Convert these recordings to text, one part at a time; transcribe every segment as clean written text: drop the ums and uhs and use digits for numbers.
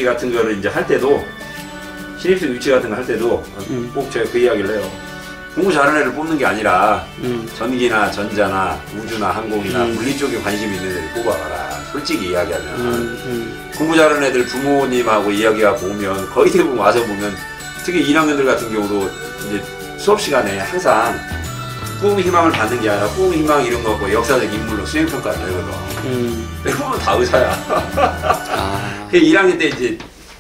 같은 거를 이제 할 때도 신입생 유치 같은 거 할 때도 꼭 제가 그 이야기를 해요. 공부 잘하는 애를 뽑는 게 아니라 전기나 전자나 우주나 항공이나 물리 쪽에 관심 있는 애를 뽑아가라. 솔직히 이야기하면 공부 잘하는 애들 부모님하고 이야기하고 오면 거의 대부분 와서 보면 특히 1학년들 같은 경우도 이제 수업 시간에 항상 꿈 희망을 받는 게 아니라 꿈 희망 이런 거 갖고 역사적 인물로 수행평가를 내거든. 그러면 다 의사야. 아. 1학년 때 이제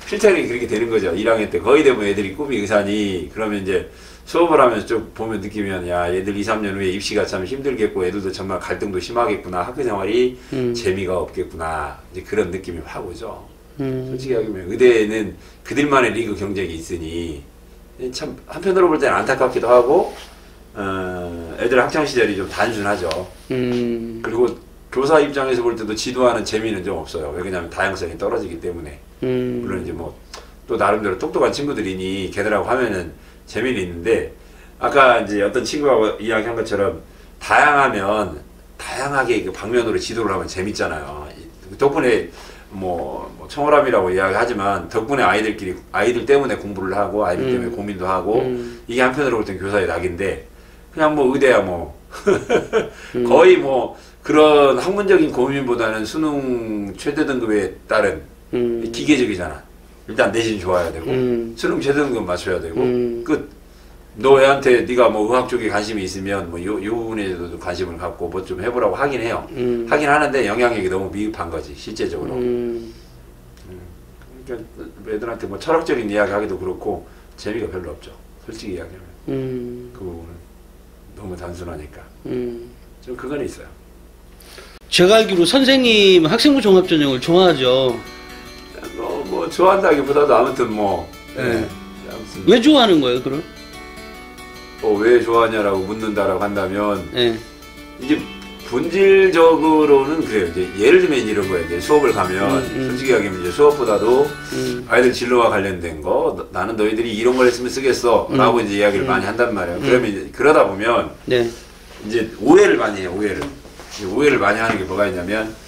필터링이 그렇게 되는 거죠. 1학년 때 거의 대부분 애들이 꿈이 의사니 그러면 이제 수업을 하면서 쭉 보면 느끼면 야 얘들 2, 3년 후에 입시가 참 힘들겠고 애들도 정말 갈등도 심하겠구나. 학교생활이 재미가 없겠구나. 이제 그런 느낌이 확 오죠. 솔직히 얘기하면 의대는 그들만의 리그 경쟁이 있으니 참 한편으로 볼 때는 안타깝기도 하고 애들 학창시절이 좀 단순하죠. 그리고 교사 입장에서 볼 때도 지도하는 재미는 좀 없어요. 왜냐하면 다양성이 떨어지기 때문에. 물론 이제 뭐 또 나름대로 똑똑한 친구들이니 걔들하고 하면은 재미는 있는데 아까 이제 어떤 친구하고 이야기한 것처럼 다양하면 다양하게 그 방면으로 지도를 하면 재밌잖아요. 덕분에 뭐 청월함이라고 이야기하지만 덕분에 아이들 때문에 공부를 하고 아이들 때문에 고민도 하고 이게 한편으로 볼 땐 교사의 낙인데 그냥 뭐 의대야 뭐 거의 뭐 그런 학문적인 고민보다는 수능 최대 등급에 따른 기계적이잖아. 일단 내신 좋아야 되고 수능 최대 등급 맞춰야 되고 끝. 너 애한테 네가 뭐 의학 쪽에 관심이 있으면 뭐 요 부분에도 관심을 갖고 뭐 좀 해보라고 하긴 해요. 하긴 하는데 영향력이 너무 미흡한 거지 실제적으로. 그러니까 애들한테 뭐 철학적인 이야기 하기도 그렇고 재미가 별로 없죠. 솔직히 이야기하면. 그 부분은 너무 단순하니까. 좀 그건 있어요. 제가 알기로 선생님 학생부 종합전형을 좋아하죠. 뭐 좋아한다기보다도 아무튼 뭐. 네. 아무튼 왜 좋아하는 거예요, 그럼? 왜 좋아하냐라고 묻는다라고 한다면 네. 이제 본질적으로는 그래요. 이제 예를 들면 이런 거예요. 이제 수업을 가면 솔직히 얘기하면 이제 수업보다도 아이들 진로와 관련된 거 나는 너희들이 이런 걸 했으면 쓰겠어 라고 이제 이야기를 많이 한단 말이에요. 그러면 이제 그러다 보면 네. 이제 오해를 많이 해요. 오해를 많이 하는 게 뭐가 있냐면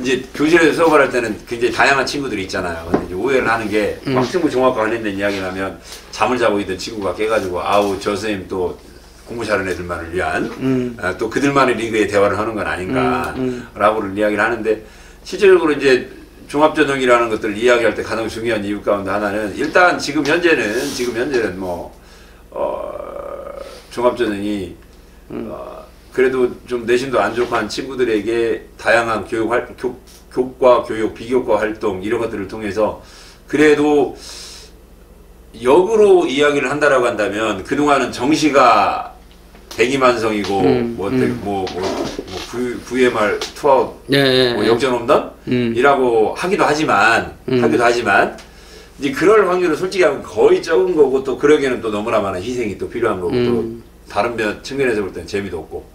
이제 교실에서 수업을 할 때는 굉장히 다양한 친구들이 있잖아요. 근데 이제 오해를 하는 게 학생부 종합과 관련된 이야기를 하면 잠을 자고 있던 친구가 깨가지고 아우 저 선생님 또 공부 잘하는 애들만을 위한 또 그들만의 리그에 대화를 하는 건 아닌가 라고를 이야기를 하는데 실제적으로 이제 종합전형이라는 것들을 이야기할 때 가장 중요한 이유 가운데 하나는 일단 지금 현재는 뭐 종합전형이 그래도 좀 내신도 안 좋고 한 친구들에게 다양한 교과, 교육, 비교과 활동 이런 것들을 통해서 그래도 역으로 이야기를 한다라고 한다면 그동안은 정시가 대기만성이고 VMR 투아웃 뭐 역전 홈런이라고 하기도 하지만 이제 그럴 확률은 솔직히 하면 거의 적은 거고 또 그러기에는 또 너무나 많은 희생이 또 필요한 거고 또 다른 측면에서 볼 때는 재미도 없고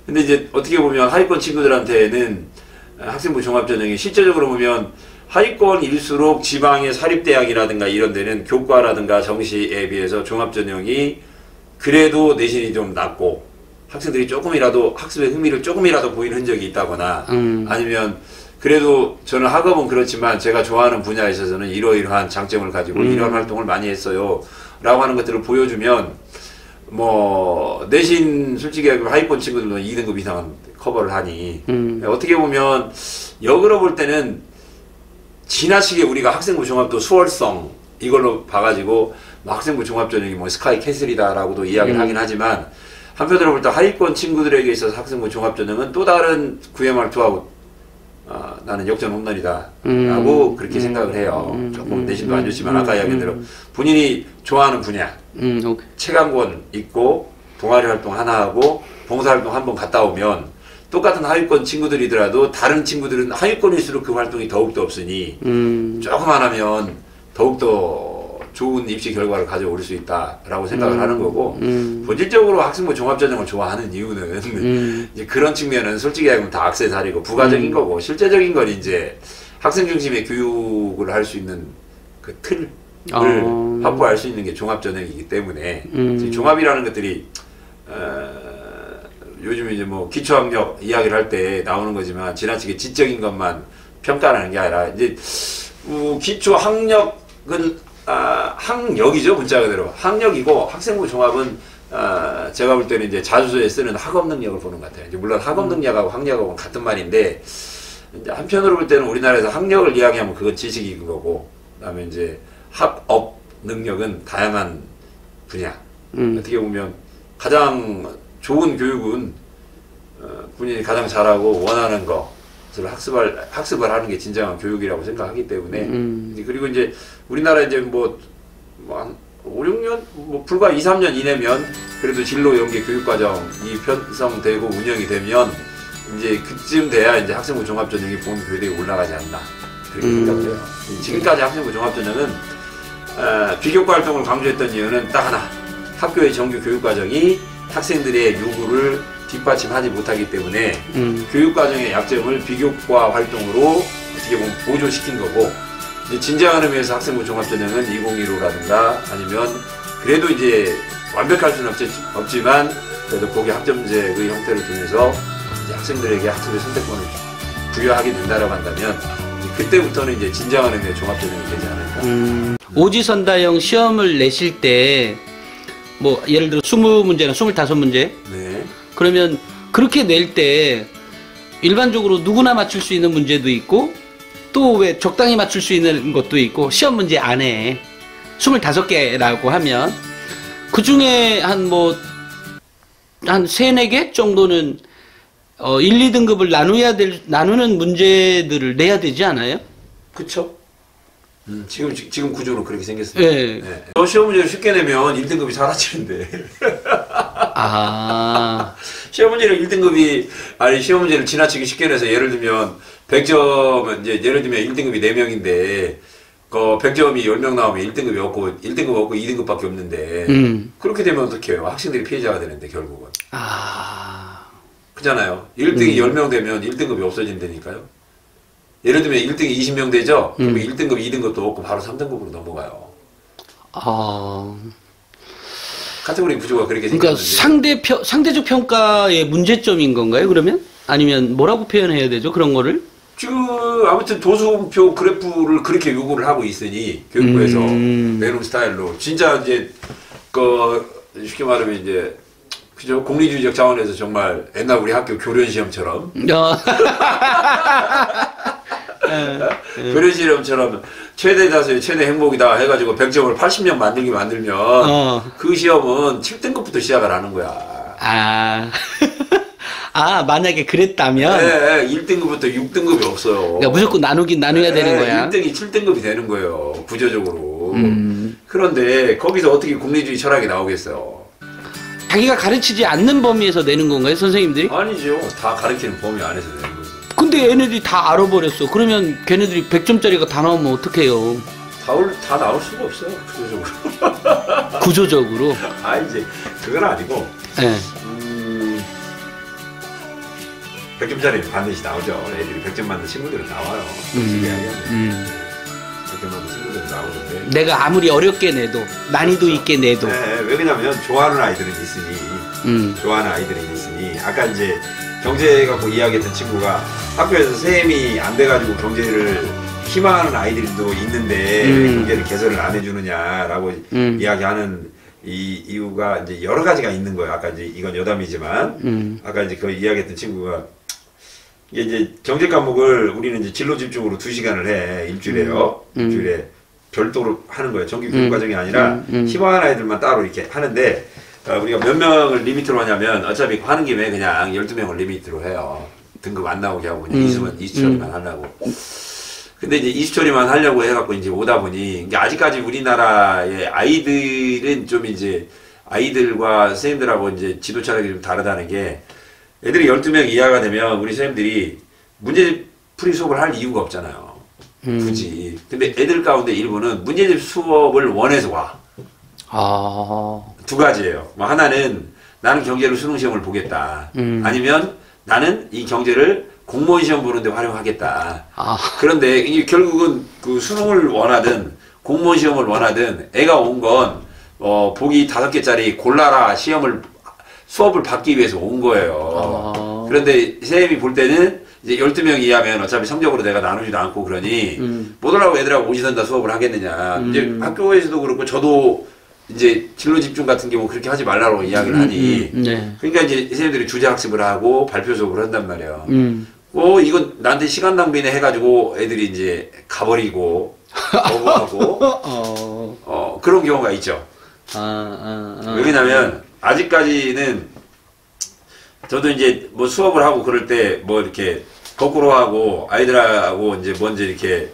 근데 이제 어떻게 보면 하위권 친구들한테는 학생부 종합전형이 실제적으로 보면 하위권일수록 지방의 사립대학이라든가 이런 데는 교과라든가 정시에 비해서 종합전형이 그래도 내신이 좀 낮고 학생들이 조금이라도 학습에 흥미를 조금이라도 보이는 흔적이 있다거나 아니면 그래도 저는 학업은 그렇지만 제가 좋아하는 분야에 있어서는 이러이러한 장점을 가지고 이런 활동을 많이 했어요 라고 하는 것들을 보여주면 뭐 내신 솔직히 하위권 친구들도 2등급 이상은 커버를 하니 어떻게 보면 역으로 볼 때는 지나치게 우리가 학생부 종합도 수월성 이걸로 봐가지고 뭐 학생부 종합전형이 뭐 스카이 캐슬이다라고도 이야기를 하긴 하지만 한편으로 볼 때 하위권 친구들에게 있어서 학생부 종합전형은 또 다른 VMR 투아웃 나는 역전 홈런이다 라고 그렇게 생각을 해요. 조금 내신도 안 좋지만 아까 이야기한 대로 본인이 좋아하는 분야 체감권 있고 동아리 활동 하나 하고 봉사활동 한번 갔다 오면 똑같은 하위권 친구들이더라도 다른 친구들은 하위권일수록 그 활동이 더욱더 없으니 조금만 하면 더욱더 좋은 입시 결과를 가져올 수 있다라고 생각을 하는 거고 본질적으로 학생부 종합전형을 좋아하는 이유는 이제 그런 측면은 솔직히 얘기하면 다 액세서리고 부가적인 거고 실제적인 건 이제 학생 중심의 교육을 할 수 있는 그 틀을 확보할 수 있는 게 종합전형이기 때문에 종합이라는 것들이 요즘 이제 뭐 기초학력 이야기를 할 때 나오는 거지만 지나치게 지적인 것만 평가하는 게 아니라 이제 기초 학력은 학력이죠, 문자 그대로 학력이고 학생부 종합은 제가 볼 때는 이제 자소서에 쓰는 학업 능력을 보는 것 같아요. 이제 물론 학업 능력하고 학력하고는 같은 말인데 이제 한편으로 볼 때는 우리나라에서 학력을 이야기하면 그건 지식이 그거고, 그다음에 이제 학업 능력은 다양한 분야. 어떻게 보면 가장 좋은 교육은 본인이 가장 잘하고 원하는 것을 학습을 하는 게 진정한 교육이라고 생각하기 때문에 그리고 이제 우리나라 이제 뭐 한 5, 6년 불과 2, 3년 이내면 그래도 진로 연계 교육과정이 편성되고 운영이 되면 이제 그쯤 돼야 이제 학생부 종합전형이 본교대에 올라가지 않나 그렇게 생각을 해요. 지금까지 학생부 종합전형은 비교과 활동을 강조했던 이유는 딱 하나, 학교의 정규 교육과정이 학생들의 요구를 뒷받침하지 못하기 때문에 교육과정의 약점을 비교과 활동으로 어떻게 보면 보조시킨 거고, 이제 진정한 의미에서 학생부 종합전형은 2015라든가 아니면 그래도 이제 완벽할 수는 없지만 그래도 고기 학점제의 형태를 통해서 이제 학생들에게 학습의 선택권을 부여하게 된다라고 한다면 그때부터는 이제 진정한 의미의 종합전형이 되지 않을까. 오지선다형 시험을 내실 때 뭐 예를 들어 20문제나 25문제 네. 그러면 그렇게 낼 때 일반적으로 누구나 맞출 수 있는 문제도 있고 또 왜 적당히 맞출 수 있는 것도 있고, 시험 문제 안에 25개라고 하면 그 중에 한 3, 4개 정도는 1, 2등급을 나누는 문제들을 내야 되지 않아요? 그쵸? 지금 구조는 그렇게 생겼습니다. 네. 네. 저 시험 문제를 쉽게 내면 1등급이 사라지는데. 시험 문제를 1등급이, 시험 문제를 지나치게 쉽게 내서 예를 들면 100점은 이제 예를 들면 1등급이 4명인데, 100점이 10명 나오면 1등급이 없고, 1등급 없고 2등급밖에 없는데, 그렇게 되면 어떡해요? 학생들이 피해자가 되는데, 결국은. 그잖아요. 1등이 10명 되면 1등급이 없어진다니까요. 예를 들면 1등이 20명 되죠? 그러면 1등급, 2등급도 없고 바로 3등급으로 넘어가요. 카테고리 구조가 그렇게 생겼는데. 그러니까 상대적 평가의 문제점인 건가요, 그러면? 아니면 뭐라고 표현해야 되죠, 그런 거를? 지금 아무튼 도수표 그래프를 그렇게 요구를 하고 있으니 교육부에서 내놓은 스타일로 진짜 이제 쉽게 말하면 이제 그죠, 공리주의적 차원에서 정말 옛날 우리 학교 교련 시험처럼 교련 시험처럼 최대 자수의 최대 행복이다 해가지고 100점을 80명 만들면 그 시험은 7등급부터 시작을 하는 거야. 만약에 그랬다면? 네, 1등급부터 6등급이 없어요. 그러니까 무조건 나눠야 되는 거야. 1등이 7등급이 되는 거예요, 구조적으로. 그런데 거기서 어떻게 공리주의 철학이 나오겠어요? 자기가 가르치지 않는 범위에서 내는 건가요, 선생님들이? 아니죠. 다 가르치는 범위 안에서 내는 거죠. 근데 얘네들이 다 알아버렸어. 그러면 걔네들이 100점짜리가 다 나오면 어떡해요? 다 나올 수가 없어요, 구조적으로. 구조적으로? 이제 그건 아니고. 네. 100점짜리는 반드시 나오죠. 애들이 100점 맞는 친구들은 나와요. 솔직히 얘기하면. 100점 맞는 친구들은 나오는데. 내가 아무리 어렵게 내도, 난이도 있게 내도. 네, 왜 그러냐면 좋아하는 아이들은 있으니. 좋아하는 아이들은 있으니. 아까 이제 경제 갖고 이야기했던 친구가 학교에서 쌤이 안 돼가지고 경제를 희망하는 아이들도 있는데 왜 경제를 개설을 안 해주느냐라고 이야기하는 이 이유가 이제 여러 가지가 있는 거예요. 아까 이제 이건 여담이지만 아까 이제 그 이야기했던 친구가 이제 경제 과목을 우리는 이제 진로 집중으로 2시간을 해, 일주일에요. 일주일에 별도로 하는 거예요. 정규 교육 과정이 아니라 희망하는 아이들만 따로 이렇게 하는데 우리가 몇 명을 리미트로 하냐면 어차피 하는 김에 그냥 12명을 리미트로 해요. 등급 안 나오게 하고 그냥 이수 처리만 하려고. 근데 이제 이수 처리만 하려고 해갖고 이제 오다 보니 이게 아직까지 우리나라의 아이들은 좀 이제 아이들과 선생님들하고 이제 지도 철학이 좀 다르다는 게 애들이 12명 이하가 되면 우리 선생님들이 문제집 풀이 수업을 할 이유가 없잖아요. 굳이. 근데 애들 가운데 일부는 문제집 수업을 원해서 와. 두 가지예요. 하나는 나는 경제로 수능 시험을 보겠다. 아니면 나는 이 경제를 공무원 시험 보는데 활용하겠다. 그런데 이게 결국은 그 수능을 원하든 공무원 시험을 원하든 애가 온 건 보기 5개짜리 골라라 수업을 받기 위해서 온 거예요. 그런데 선생님이 볼 때는 이제 12명 이하면 어차피 성적으로 내가 나누지도 않고 그러니 못 오라고 애들하고 오지선 다 수업을 하겠느냐. 이제 학교에서도 그렇고 저도 이제 진로 집중 같은 경우 그렇게 하지 말라고 이야기를 하니. 네. 그러니까 이제 선생님들이 주제 학습을 하고 발표 수업을 한단 말이에요. 이건 나한테 시간 낭비네 해가지고 애들이 이제 가버리고 거부하고 그런 경우가 있죠. 왜냐면 아직까지는 저도 이제 뭐 수업을 하고 그럴 때 뭐 이렇게 거꾸로 하고 아이들하고 이제 먼저 이렇게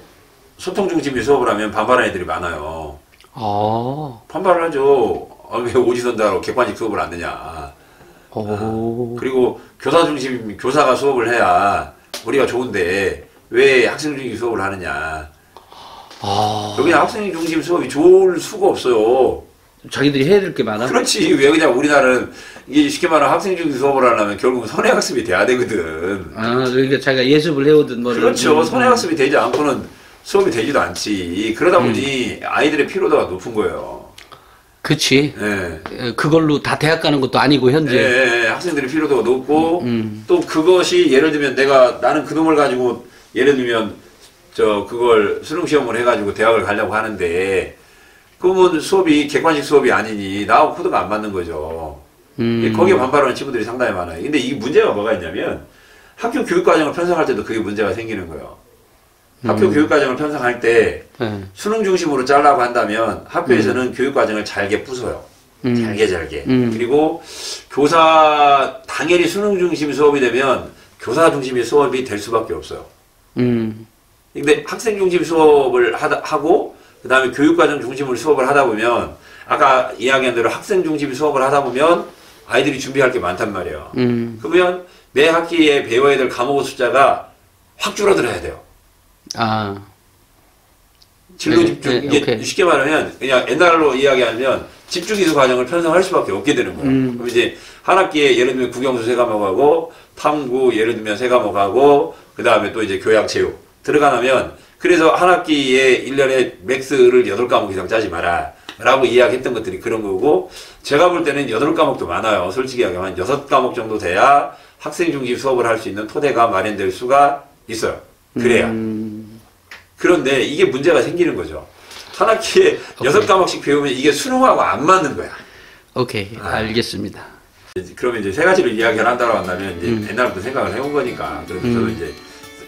소통 중심의 수업을 하면 반발하는 애들이 많아요. 반발을 하죠. 왜 오지선다로 객관식 수업을 안 하느냐. 그리고 교사 중심 교사가 수업을 해야 우리가 좋은데 왜 학생 중심 수업을 하느냐. 여기 학생 중심 수업이 좋을 수가 없어요. 자기들이 해야 될 게 많아? 그렇지. 왜 그냥 우리나라는 이게 쉽게 말하면 학생 중심 수업을 하려면 결국은 선행학습이 돼야 되거든. 그러니까 자기가 예습을 해오든 뭐. 그렇죠. 선행학습이 되지 않고는 수업이 되지도 않지. 그러다 보니 아이들의 피로도가 높은 거예요. 그치. 네. 그걸로 다 대학 가는 것도 아니고 현재. 네, 학생들의 피로도가 높고 또 그것이 예를 들면 나는 그 놈을 가지고 예를 들면 그걸 수능 시험을 해가지고 대학을 가려고 하는데 그러면 수업이 객관식 수업이 아니니 나하고 코드가 안 맞는 거죠. 거기에 반발하는 친구들이 상당히 많아요. 근데 이 문제가 뭐가 있냐면 학교 교육과정을 편성할 때도 그게 문제가 생기는 거예요. 학교 교육과정을 편성할 때 수능 중심으로 짜려고 한다면 학교에서는 교육과정을 잘게 부숴요. 잘게. 그리고 당연히 수능 중심 수업이 되면 교사 중심의 수업이 될 수밖에 없어요. 근데 학생 중심 수업을 하고 그 다음에 교육과정 중심으로 수업을 하다 보면 아까 이야기한 대로 학생 중심 수업을 하다 보면 아이들이 준비할 게 많단 말이에요. 그러면 매 학기에 배워야 될 과목 숫자가 확 줄어들어야 돼요. 진로 집중. 이게 쉽게 말하면 그냥 옛날로 이야기하면 집중이수 과정을 편성할 수밖에 없게 되는 거예요. 그럼 이제 한 학기에 예를 들면 국영수 3과목하고 탐구 예를 들면 3과목하고 그 다음에 또 이제 교양 체육 들어가면 그래서 한 학기에 1년에 맥스를 8과목 이상 짜지 마라 라고 이야기했던 것들이 그런 거고 제가 볼 때는 8과목도 많아요. 솔직히 얘기하면 6과목 정도 돼야 학생 중심 수업을 할 수 있는 토대가 마련될 수가 있어요. 그래야. 그런데 이게 문제가 생기는 거죠. 한 학기에 6과목씩 배우면 이게 수능하고 안 맞는 거야. 오케이. 알겠습니다. 그러면 이제 3가지를 이야기를 한다고 한다면 이제 옛날부터 생각을 해온 거니까. 그래서 저도 이제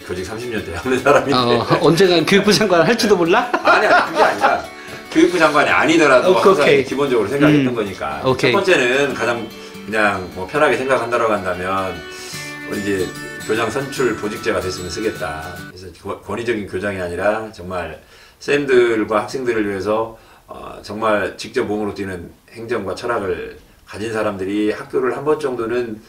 교직 30년 대 하는 사람인데. 언젠간 교육부 장관 할지도 몰라? 아니, 그게 아니라. 교육부 장관이 아니더라도 항상 기본적으로 생각했던 거니까. 첫 번째는 가장 그냥 뭐 편하게 생각한다고 한다면, 이제 교장 선출 보직제가 됐으면 쓰겠다. 그래서 권위적인 교장이 아니라 정말 쌤들과 학생들을 위해서 정말 직접 몸으로 뛰는 행정과 철학을 가진 사람들이 학교를 한 번 정도는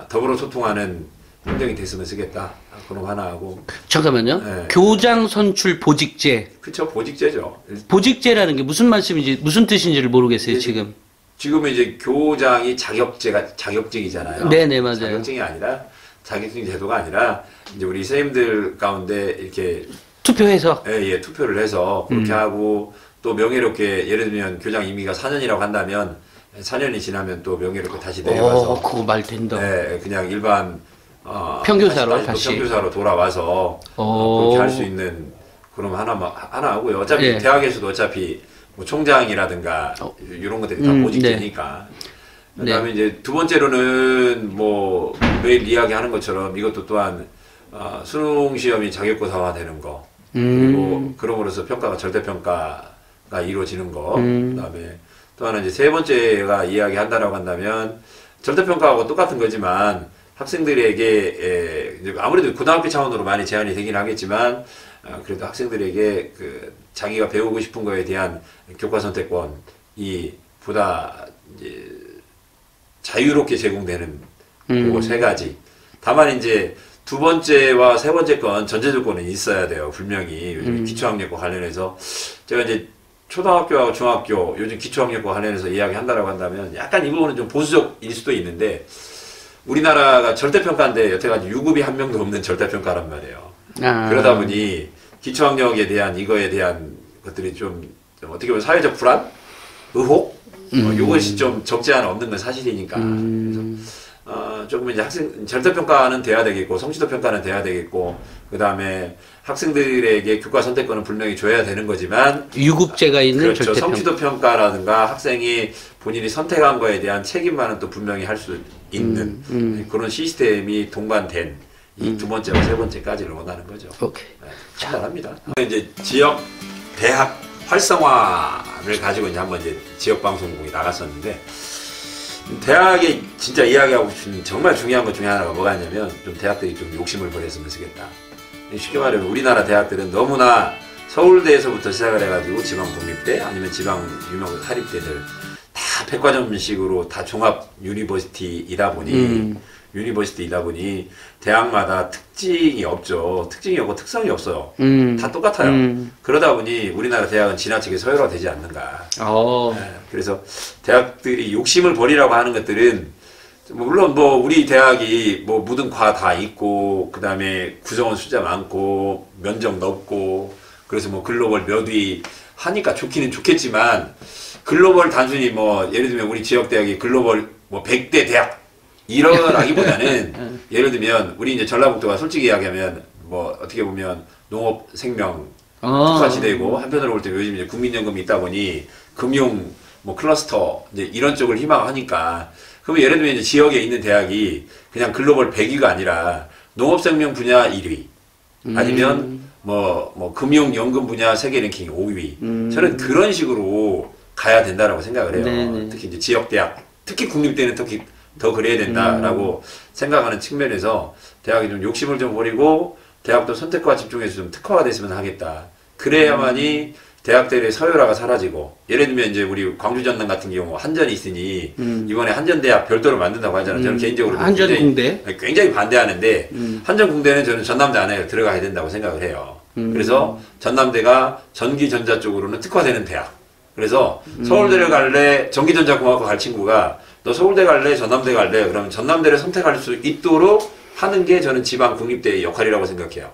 더불어 소통하는 행정이 됐으면 쓰겠다. 그런 거 하나 하고. 잠깐만요. 네. 교장 선출 보직제. 그쵸, 보직제죠. 보직제라는 게 무슨 말씀인지, 무슨 뜻인지를 모르겠어요, 지금. 지금은 이제 교장이 자격증이잖아요. 네네, 맞아요. 자격증이 아니라, 자격증 제도가 아니라, 이제 우리 선생님들 가운데 이렇게. 투표해서? 예, 투표를 해서 그렇게 하고, 또 명예롭게, 예를 들면 교장 임기가 4년이라고 한다면, 4년이 지나면 또 명예롭게 다시 내려와서. 그거 말 된다. 예, 그냥 일반, 평교사로 다시 평교사로 돌아와서 그렇게 할 수 있는 그럼 하나 하고요. 어차피 대학에서도 어차피 뭐 총장이라든가 이런 것들이 다 보직제니까. 그다음에 이제 두 번째로는 뭐 매일 이야기하는 것처럼 이것도 또한 수능 시험이 자격고사화되는 거. 그리고 그럼으로써 평가가 절대평가가 이루어지는 거. 그다음에 또 하나 이제 세 번째가 이야기한다라고 한다면 절대평가하고 똑같은 거지만. 학생들에게 아무래도 고등학교 차원으로 많이 제한이 되긴 하겠지만 그래도 학생들에게 자기가 배우고 싶은 거에 대한 교과 선택권이 보다 이제 자유롭게 제공되는 그거 3가지. 다만 이제 두 번째와 세 번째 건 전제 조건은 있어야 돼요. 분명히 요즘 기초학력과 관련해서 제가 이제 초등학교하고 중학교 요즘 기초학력과 관련해서 이야기한다라고 한다면 약간 이 부분은 좀 보수적일 수도 있는데. 우리나라가 절대평가인데 여태까지 유급이 한 명도 없는 절대평가란 말이에요. 그러다 보니 기초학력에 대한 이거에 대한 것들이 좀 어떻게 보면 사회적 불안? 의혹? 이것이 좀 적지 않아 없는 건 사실이니까. 그래서 조금 이제 절대평가는 돼야 되겠고, 성취도 평가는 돼야 되겠고, 그 다음에 학생들에게 교과 선택권은 분명히 줘야 되는 거지만, 유급제가 있는 그렇죠. 절대평가. 성취도 평가라든가 학생이 본인이 선택한 거에 대한 책임만은 또 분명히 할 수 있는 그런 시스템이 동반된 이 두 번째와 세 번째까지를 원하는 거죠. 오케이. 네, 간단합니다. 이제 지역 대학 활성화를 가지고 이제 한번 이제 지역 방송국이 나갔었는데, 대학에 진짜 이야기하고 싶은 정말 중요한 것 중에 하나가 뭐가 있냐면, 좀 대학들이 좀 욕심을 버렸으면 쓰겠다. 쉽게 말하면 우리나라 대학들은 너무나 서울대에서부터 시작을 해가지고 지방 국립대 아니면 지방 유명 사립대들 다 백화점식으로 다 종합 유니버시티이다 보니 대학마다 특징이 없죠. 특징이 없고 특성이 없어요. 다 똑같아요. 그러다 보니 우리나라 대학은 지나치게 서열화되지 않는가. 네, 그래서 대학들이 욕심을 버리라고 하는 것들은 물론 뭐 우리 대학이 뭐 모든 과 다 있고, 그 다음에 구성원 숫자 많고 면적 넓고, 그래서 뭐 글로벌 몇 위 하니까 좋기는 좋겠지만, 글로벌 단순히 뭐 예를 들면 우리 지역 대학이 글로벌 뭐 100대 대학 이러라기보다는 예를 들면 우리 이제 전라북도가 솔직히 이야기하면 뭐 어떻게 보면 농업 생명 특화지대고, 한편으로 볼 때 요즘 이제 국민연금이 있다 보니 금융 뭐 클러스터 이제 이런 쪽을 희망하니까, 그러면 예를 들면 이제 지역에 있는 대학이 그냥 글로벌 100위가 아니라 농업생명 분야 1위, 아니면 뭐 금융연금 분야 세계 랭킹 5위. 저는 그런 식으로 가야 된다라고 생각을 해요. 네네. 특히 이제 지역 대학, 특히 국립대는 특히 더 그래야 된다라고 생각하는 측면에서 대학이 좀 욕심을 좀 버리고 대학도 선택과 집중해서 좀 특화가 됐으면 하겠다. 그래야만이 대학들의 서열화가 사라지고, 예를 들면 이제 우리 광주 전남 같은 경우 한전이 있으니 이번에 한전대학 별도로 만든다고 하잖아요. 저는 개인적으로 한전공대 굉장히 반대하는데, 한전공대는 저는 전남대 안에 들어가야 된다고 생각을 해요. 그래서 전남대가 전기전자 쪽으로는 특화되는 대학. 그래서 서울대를 갈래, 전기전자공학과 갈 친구가 너 서울대 갈래, 전남대 갈래, 그러면 전남대를 선택할 수 있도록 하는 게 저는 지방 국립대의 역할이라고 생각해요.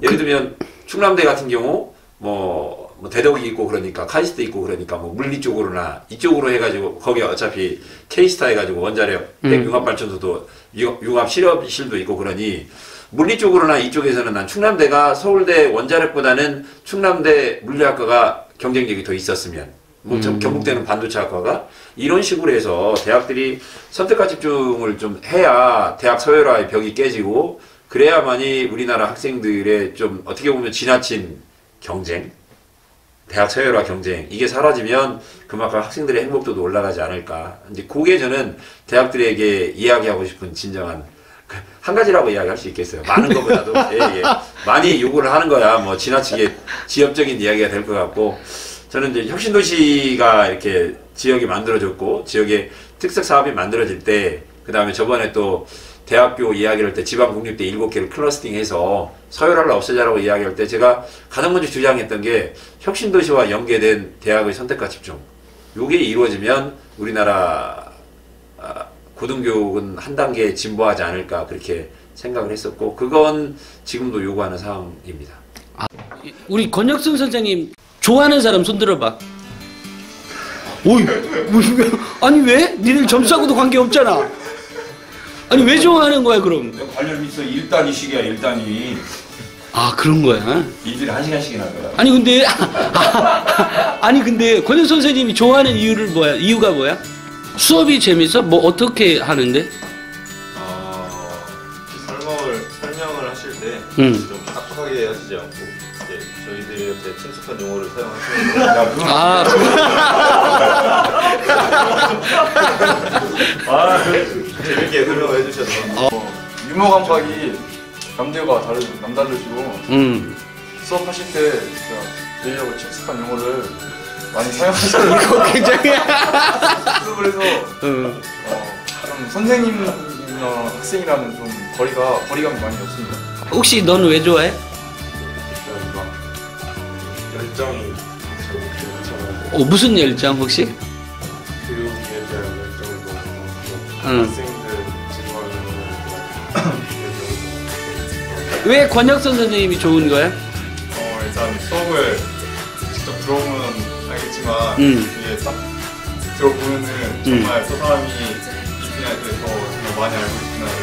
예를 들면 충남대 같은 경우 뭐 대덕이 있고 그러니까 카이스트 있고 그러니까 뭐 물리 쪽으로나 이쪽으로 해가지고, 거기 어차피 K스타 해가지고 원자력 핵융합발전소도 융합 실험실도 있고 그러니, 물리 쪽으로나 이쪽에서는 난 충남대가 서울대 원자력보다는 충남대 물리학과가 경쟁력이 더 있었으면, 뭐 경북대는 반도체학과가 이런 식으로 해서 대학들이 선택과 집중을 좀 해야 대학 서열화의 벽이 깨지고, 그래야만이 우리나라 학생들의 좀 어떻게 보면 지나친 경쟁, 대학 서열화 경쟁, 이게 사라지면 그만큼 학생들의 행복도도 올라가지 않을까. 이제 그게 저는 대학들에게 이야기하고 싶은 진정한 한 가지라고 이야기할 수 있겠어요. 많은 것보다도 많이 요구를 하는 거야 뭐 지나치게 지역적인 이야기가 될 것 같고, 저는 이제 혁신도시가 이렇게 지역이 만들어졌고 지역의 특색 사업이 만들어질 때, 그 다음에 저번에 또 대학교 이야기를 할 때 지방 국립대 7개를 클러스팅해서 서열화를 없애자라고 이야기할 때 제가 가장 먼저 주장했던 게 혁신도시와 연계된 대학의 선택과 집중. 요게 이루어지면 우리나라 고등교육은 한 단계 진보하지 않을까, 그렇게 생각을 했었고, 그건 지금도 요구하는 사항입니다. 우리 권혁승 선생님 좋아하는 사람 손 들어봐. 오이, 아니 왜? 니들 점수하고도 관계없잖아. 아니 왜 좋아하는 거야 그럼? 관련 있어. 1단위씩이야 1단위. 아 그런 거야? 일주일에 1시간씩이나 거야. 아니 근데 아니 근데 권혁 선생님이 좋아하는 이유가 뭐야? 수업이 재밌어? 뭐 어떻게 하는데? 설명을 하실 때 좀 딱딱하게 하시지 않고 이제 저희들한테 친숙한 용어를 사용하시면 재밌게 설명을 해주셔서 유머 감각이 남다르시고 수업하실 때 진짜 저희하고 친숙한 용어를 많이 사용하셔서 이거 굉장히 그래서 좀 선생님이나 학생이라는 좀 거리감이 많이 없습니다. 혹시 너는 왜 좋아해? 열정이 무슨 열정 혹시? 교육에 대한 열정도 학생들 지도하는 왜 권혁선 선생님이 좋은 거야? 일단 수업을 직접 들어보면 알겠지만 이게 딱 들어보면은 정말 저 사람이 이 분야에 대해서 정말 많이 알고 있구나를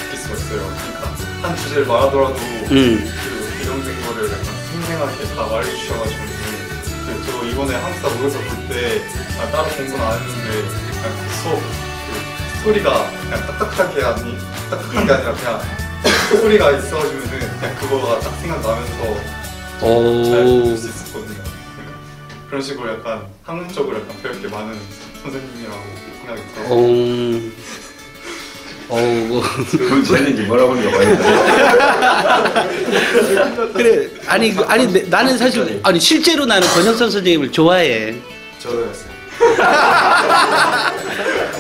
느낄 수가 있어요. 그러니까 한 주제를 말하더라도 그 이동된 거를 약간 생생하게 다 말해주셔가지고 저 이번에 한국사 모의고사 볼 때 따로 공부는 안 했는데 그냥 그 수업 그 스토리가 그냥 딱딱한 게 아니라 그냥 스토리가 있어주면은 그냥 그거가 딱 생각나면서 잘 볼 수 있었거든요. 그런 식으로 약간 학문적으로 약간 배울 게 많은 선생님이라고 생각이 들어요. 그건 쟤는지 뭐라고 하는 거 그래 아니 나는 사실 아니 실제로 나는 권혁선 선생님을 좋아해. 저도였어요.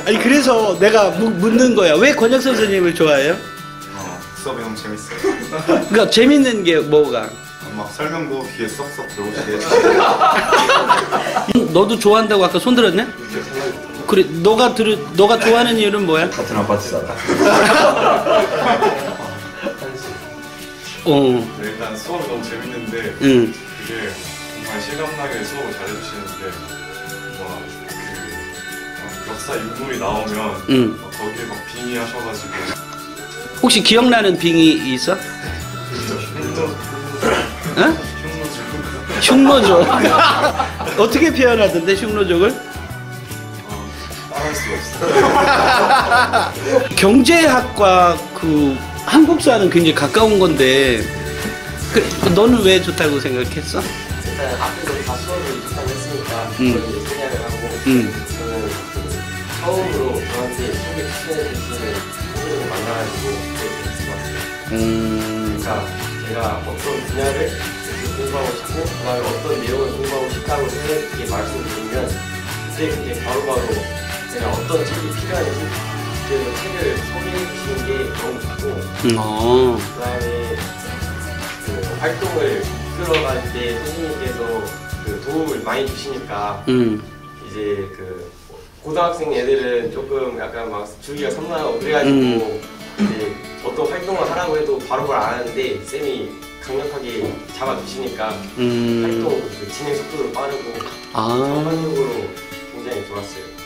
아니 그래서 내가 묻는 거야. 왜 권혁선 선생님을 좋아해요? 수업이 너무 재밌어요. 그러니까 재밌는 게 뭐가? 막 설명도 귀에 쏙쏙 들어오시게. 너도 좋아한다고 아까 손 들었네? 그래 너가 좋아하는 이유는 뭐야? 같은 아파트 살아. 일단 수업이 너무 재밌는데 응. 그게 정말 실감나게 수업을 잘해주시는데 그 역사 인물이 나오면 막 거기에 막 빙의하셔가지고 혹시 기억나는 빙이 있어? 응? 흉노족. 어떻게 표현하던데 흉노족을? 따라할 수가 없어요. 경제학과 그 한국사는 굉장히 가까운 건데 너는 왜 좋다고 생각했어? 일단 앞에서 다 수업을 좋다고 했으니까 그걸 이제 생략을 하고 저는 처음으로 저한테 소개 추천해 주시는 선생님을 만나가지고 되게 좋았어요. 그러니까 제가 어떤 분야를 공부하고 싶고 그다음에 어떤 내용을 공부하고 싶다고 선생님께 말씀드리면 그때 바로바로 제가 어떤 책이 필요한지 그 책을 소개해 주시는 게 너무 좋고 그다음에 그 활동을 이끌어갈 때 선생님께서 그 도움을 많이 주시니까 이제 그 고등학생 애들은 조금 약간 막 주기가 산만하고 그래가지고 이제 어떤 활동을 하라고 해도 바로바로 안 하는데 쌤이 강력하게 잡아주시니까 활동 그 진행 속도도 빠르고 전반적으로 굉장히 좋았어요.